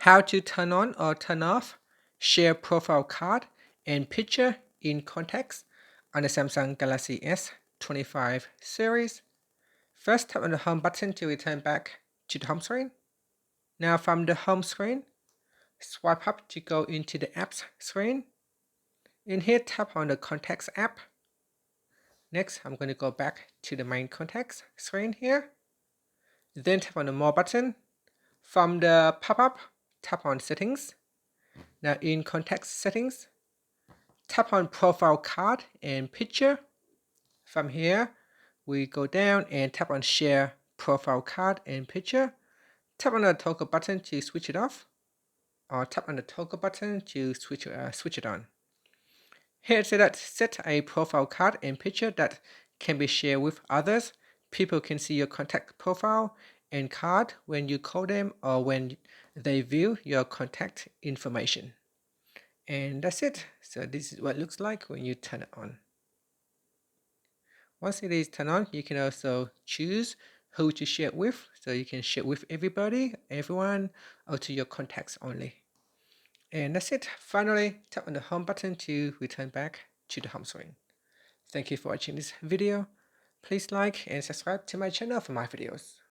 how to turn on or turn off share profile card and picture in context on the Samsung Galaxy S25 series. First, tap on the home button to return back to the home screen. Now from the home screen, swipe up to go into the apps screen. In here, tap on the contacts app. Next, I'm going to go back to the main contacts screen here. Then tap on the more button. From the pop-up, tap on settings. Now in context settings, tap on profile card and picture. From here, we go down and tap on share profile card and picture. Tap on the toggle button to switch it off, or tap on the toggle button to switch it on. Here it says that set a profile card and picture that can be shared with others. People can see your contact profile and card when you call them or when they view your contact information. And that's it. So this is what it looks like when you turn it on. Once it is turned on, you can also choose who to share it with. So you can share it with everybody, everyone, or to your contacts only. And that's it. Finally, tap on the home button to return back to the home screen. Thank you for watching this video. Please like and subscribe to my channel for my videos.